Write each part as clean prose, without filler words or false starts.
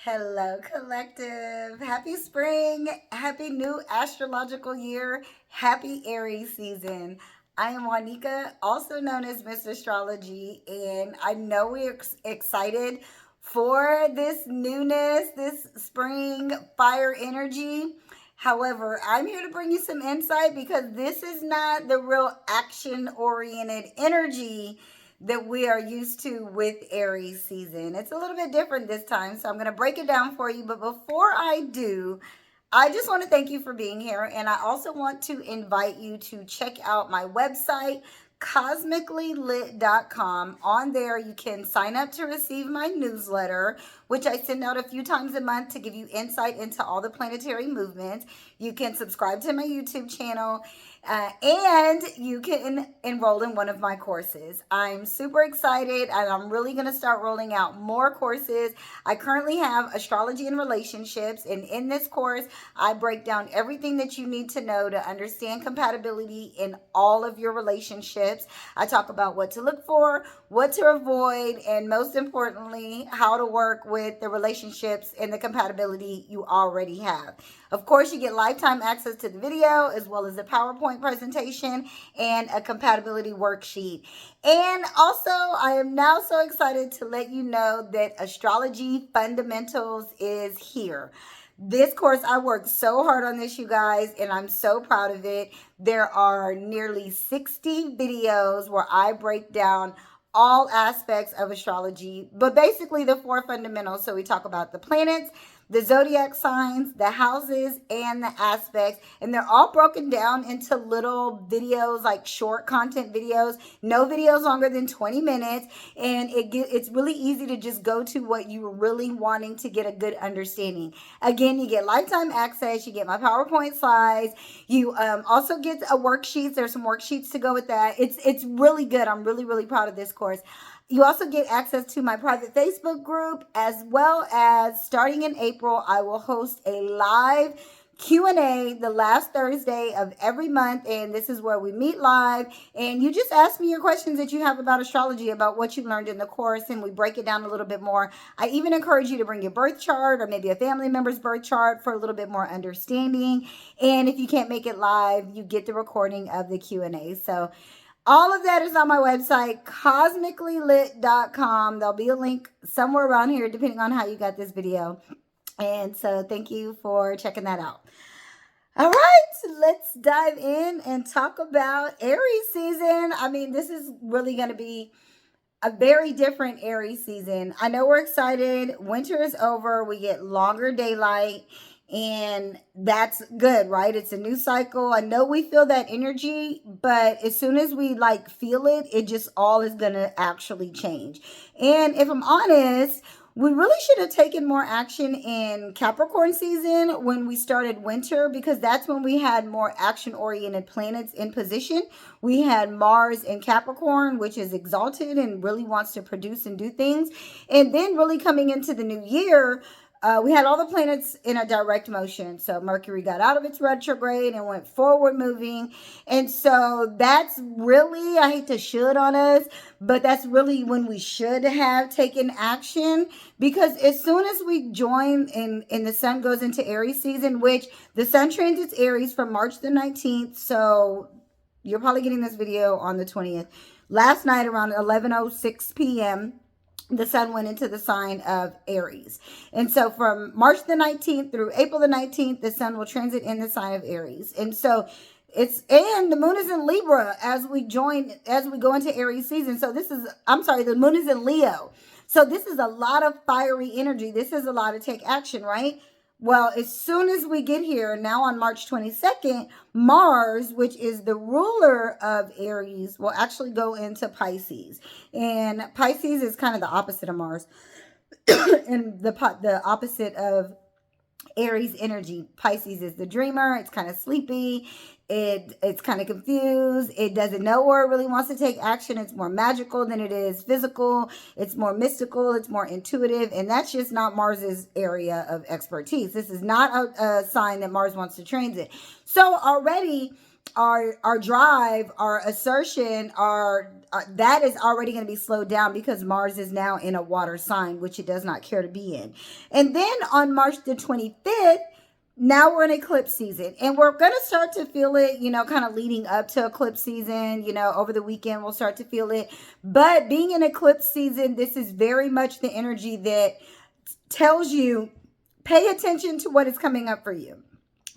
Hello, collective. Happy spring. Happy new astrological year. Happy Aries season. I am Juanica, also known as Miss Astrology, and I know we're excited for this newness, this spring fire energy. However, I'm here to bring you some insight because this is not the real action oriented energy that we are used to with Aries season. It's a little bit different this time, so I'm going to break it down for you. But before I do, I just want to thank you for being here. And I also want to invite you to check out my website, cosmicallylit.com. On there, you can sign up to receive my newsletter, which I send out a few times a month to give you insight into all the planetary movements. You can subscribe to my YouTube channel. And you can enroll in one of my courses. I'm super excited and I'm really going to start rolling out more courses. I currently have astrology and relationships, and in this course, I break down everything that you need to know to understand compatibility in all of your relationships. I talk about what to look for, what to avoid, and most importantly, how to work with the relationships and the compatibility you already have. Of course, you get lifetime access to the video as well as a PowerPoint presentation and a compatibility worksheet. And also, I am now so excited to let you know that Astrology Fundamentals is here. This course, I worked so hard on this, you guys, and I'm so proud of it. There are nearly 60 videos where I break down all aspects of astrology, but basically the four fundamentals. So we talk about the planets, the zodiac signs, the houses, and the aspects. And they're all broken down into little videos, like short content videos, no videos longer than 20 minutes. And it's really easy to just go to what you're really wanting to get a good understanding. Again, you get lifetime access. You get my PowerPoint slides. You also get a worksheet. There's some worksheets to go with that. It's really good. I'm really, really proud of this course. You also get access to my private Facebook group, as well as starting in April, I will host a live Q&A the last Thursday of every month, and this is where we meet live and you just ask me your questions that you have about astrology, about what you learned in the course, and we break it down a little bit more. I even encourage you to bring your birth chart or maybe a family member's birth chart for a little bit more understanding. And if you can't make it live, you get the recording of the Q&A. So all of that is on my website, cosmicallylit.com. There'll be a link somewhere around here, depending on how you got this video. And so thank you for checking that out. All right, let's dive in and talk about Aries season. I mean, this is really going to be a very different Aries season. I know we're excited. Winter is over. We get longer daylight. And that's good, right? It's a new cycle. I know we feel that energy, but as soon as we like feel it, it just all is going to actually change. And if I'm honest, we really should have taken more action in Capricorn season when we started winter, because that's when we had more action oriented planets in position. We had Mars in Capricorn, which is exalted and really wants to produce and do things. And then really coming into the new year, we had all the planets in a direct motion. So Mercury got out of its retrograde and went forward moving. And so that's really, I hate to should on us, but that's really when we should have taken action. Because as soon as we join and the sun goes into Aries season, which the sun transits Aries from March the 19th. So you're probably getting this video on the 20th. Last night around 11:06 p.m., the sun went into the sign of Aries. And so from March the 19th through April the 19th, the sun will transit in the sign of Aries. And so and the moon is in Libra as we go into Aries season. So the moon is in Leo. So this is a lot of fiery energy. This is a lot to take action, right? Well, as soon as we get here, now on March 22nd, Mars, which is the ruler of Aries, will actually go into Pisces. And Pisces is kind of the opposite of Mars and the opposite of Aries energy. Pisces is the dreamer. It's kind of sleepy. It's kind of confused. It doesn't know where it really wants to take action. It's more magical than it is physical. It's more mystical. It's more intuitive. And that's just not Mars's area of expertise. This is not a sign that Mars wants to transit. So already our drive, our assertion, our that is already going to be slowed down because Mars is now in a water sign, which it does not care to be in. And then on March the 25th, now we're in eclipse season, and we're going to start to feel it, kind of leading up to eclipse season. Over the weekend we'll start to feel it. But being in eclipse season, this is very much the energy that tells you, pay attention to what is coming up for you.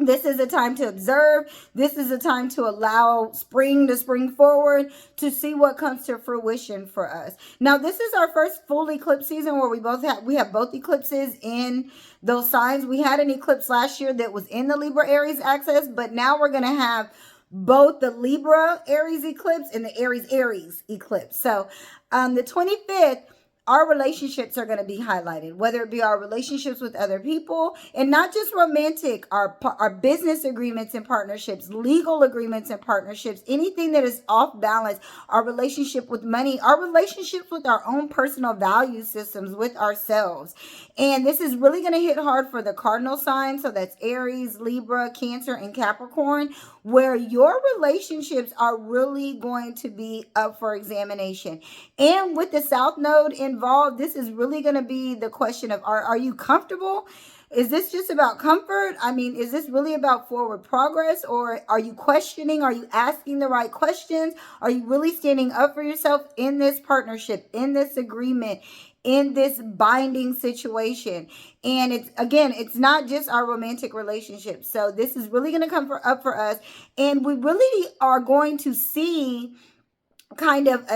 This is a time to observe. This is a time to allow spring to spring forward, to see what comes to fruition for us. Now, this is our first full eclipse season where we have both eclipses in those signs. We had an eclipse last year that was in the Libra Aries axis, but now we're going to have both the Libra Aries eclipse and the Aries eclipse. So on the 25th, our relationships are going to be highlighted, whether it be our relationships with other people, and not just romantic, our business agreements and partnerships, legal agreements and partnerships, anything that is off balance, our relationship with money, our relationships with our own personal value systems with ourselves. And this is really going to hit hard for the cardinal signs. So that's Aries, Libra, Cancer, and Capricorn, where your relationships are really going to be up for examination. And with the South Node involved, this is really going to be the question of, are you comfortable? Is this just about comfort? I mean, is this really about forward progress? Or are you questioning? Are you asking the right questions? Are you really standing up for yourself in this partnership, in this agreement, in this binding situation? And it's not just our romantic relationship. So this is really going to come up for us. And we really are going to see kind of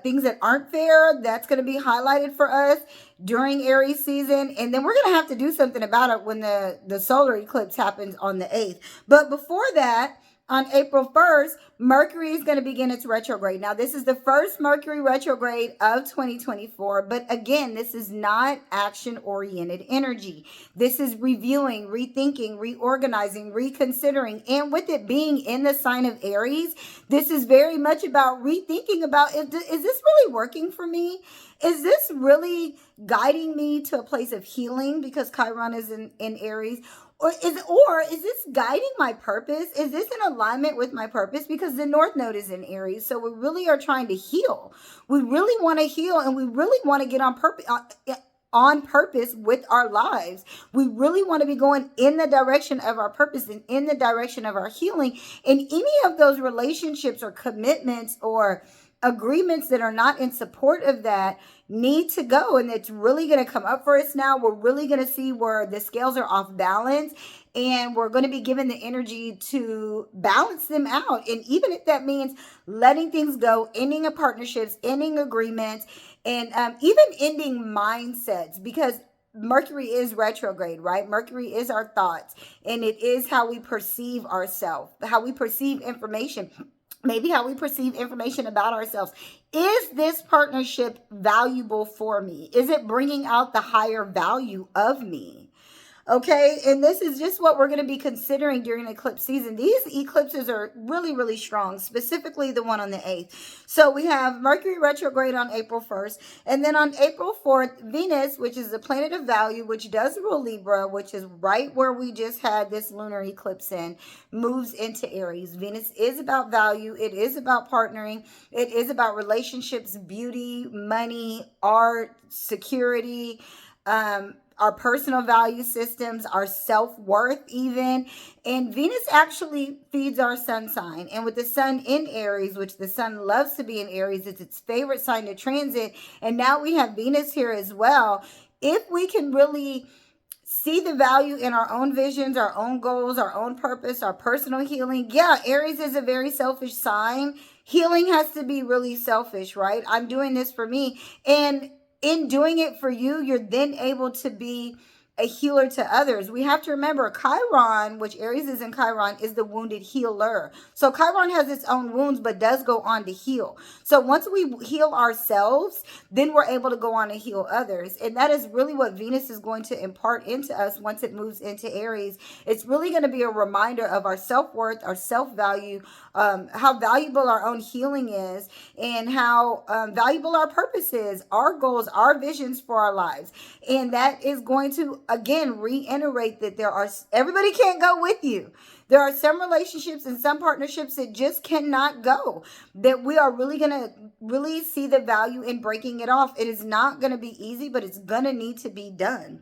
things that aren't fair. That's going to be highlighted for us during Aries season. And then we're going to have to do something about it when the solar eclipse happens on the 8th. But before that, on April 1st, Mercury is going to begin its retrograde. Now, this is the first Mercury retrograde of 2024. But again, this is not action-oriented energy. This is reviewing, rethinking, reorganizing, reconsidering. And with it being in the sign of Aries, this is very much about rethinking about, is this really working for me? Is this really guiding me to a place of healing because Chiron is in Aries? Or is this guiding my purpose? Is this in alignment with my purpose? Because the North Node is in Aries. So we really are trying to heal. We really want to heal, and we really want to get on purpose with our lives. We really want to be going in the direction of our purpose and in the direction of our healing. And any of those relationships or commitments or agreements that are not in support of that need to go. And it's really going to come up for us now. We're really going to see where the scales are off balance, and we're going to be given the energy to balance them out. And even if that means letting things go, ending a partnerships, ending agreements, and even ending mindsets, because Mercury is retrograde, right? Mercury is our thoughts, and it is how we perceive ourselves, how we perceive information. Maybe how we perceive information about ourselves. Is this partnership valuable for me? Is it bringing out the higher value of me? Okay, and this is just what we're going to be considering during eclipse season. These eclipses are really, really strong, specifically the one on the 8th. So we have Mercury retrograde on April 1st. And then on April 4th, Venus, which is the planet of value, which does rule Libra, which is right where we just had this lunar eclipse in, moves into Aries. Venus is about value. It is about partnering. It is about relationships, beauty, money, art, security, our personal value systems, our self-worth even. And Venus actually feeds our sun sign. And with the sun in Aries, which the sun loves to be in Aries, it's its favorite sign to transit. And now we have Venus here as well. If we can really see the value in our own visions, our own goals, our own purpose, our personal healing. Yeah, Aries is a very selfish sign. Healing has to be really selfish, right? I'm doing this for me. And in doing it for you, you're then able to be a healer to others. We have to remember Chiron, which Aries is in Chiron, is the wounded healer. So Chiron has its own wounds, but does go on to heal. So once we heal ourselves, then we're able to go on to heal others. And that is really what Venus is going to impart into us once it moves into Aries. It's really going to be a reminder of our self-worth, our self-value, how valuable our own healing is, and how valuable our purpose is, our goals, our visions for our lives. And that is going to to, again, reiterate that everybody can't go with you. There are some relationships and some partnerships that just cannot go, that we are really going to really see the value in breaking it off. It is not going to be easy, but it's going to need to be done.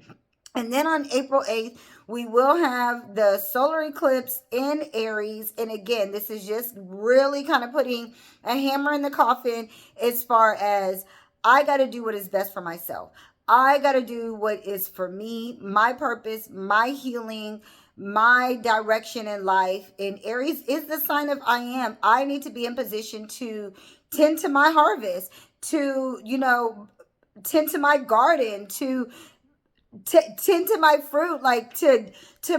And then on April 8th, we will have the solar eclipse in Aries. And again, this is just really kind of putting a hammer in the coffin as far as I got to do what is best for myself. I got to do what is for me, my purpose, my healing, my direction in life. And Aries is the sign of I am. I need to be in position to tend to my harvest, to, tend to my garden, to tend to my fruit, like to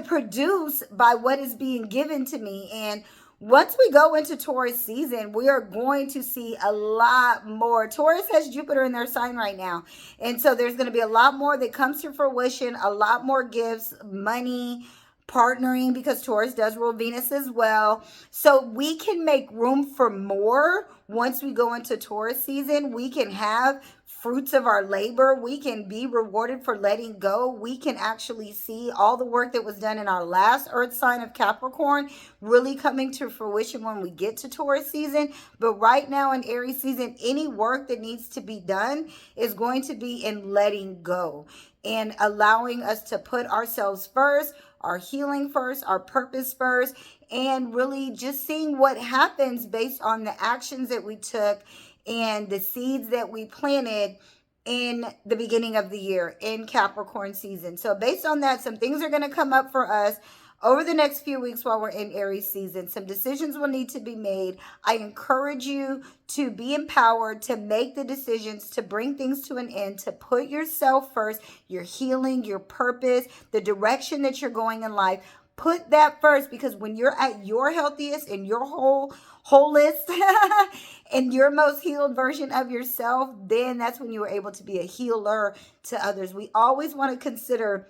produce by what is being given to me. And once we go into Taurus season, we are going to see a lot more. Taurus has Jupiter in their sign right now, and so there's going to be a lot more that comes to fruition, a lot more gifts, money, partnering, because Taurus does rule Venus as well. So we can make room for more once we go into Taurus season. We can have fruits of our labor. We can be rewarded for letting go. We can actually see all the work that was done in our last earth sign of Capricorn really coming to fruition when we get to Taurus season. But right now in Aries season, any work that needs to be done is going to be in letting go and allowing us to put ourselves first, our healing first, our purpose first, and really just seeing what happens based on the actions that we took and the seeds that we planted in the beginning of the year in Capricorn season. So based on that, some things are going to come up for us over the next few weeks while we're in Aries season. Some decisions will need to be made. I encourage you to be empowered, to make the decisions, to bring things to an end, to put yourself first, your healing, your purpose, the direction that you're going in life. Put that first, because when you're at your healthiest and your wholest and your most healed version of yourself, then that's when you are able to be a healer to others. We always want to consider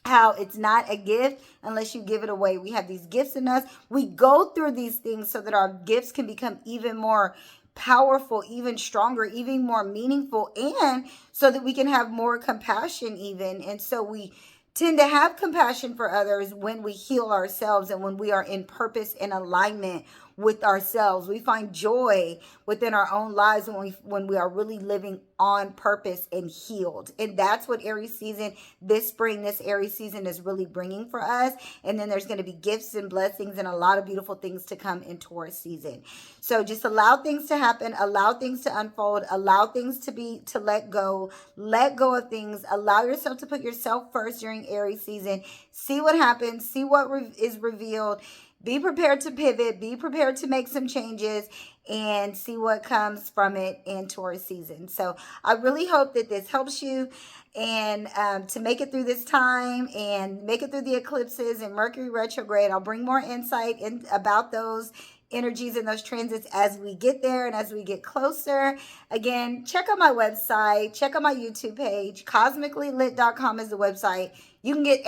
how it's not a gift unless you give it away. We have these gifts in us. We go through these things so that our gifts can become even more powerful, even stronger, even more meaningful, and so that we can have more compassion even. And so we tend to have compassion for others when we heal ourselves and when we are in purpose and alignment with ourselves. We find joy within our own lives when we are really living on purpose and healed. And that's what Aries season, this spring, this Aries season is really bringing for us. And then there's going to be gifts and blessings and a lot of beautiful things to come in Taurus season. So just allow things to happen, allow things to unfold, allow things to let go of things, allow yourself to put yourself first during Aries season. See what happens, see what is revealed. Be prepared to pivot, be prepared to make some changes, and see what comes from it in Taurus season. So I really hope that this helps you and to make it through this time and make it through the eclipses and Mercury retrograde. I'll bring more insight about those energies and those transits as we get there and as we get closer. Again, check out my website, check out my YouTube page. Cosmicallylit.com is the website. You can get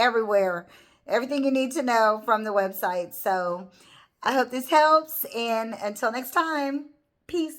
everything you need to know from the website. So I hope this helps, and until next time, peace.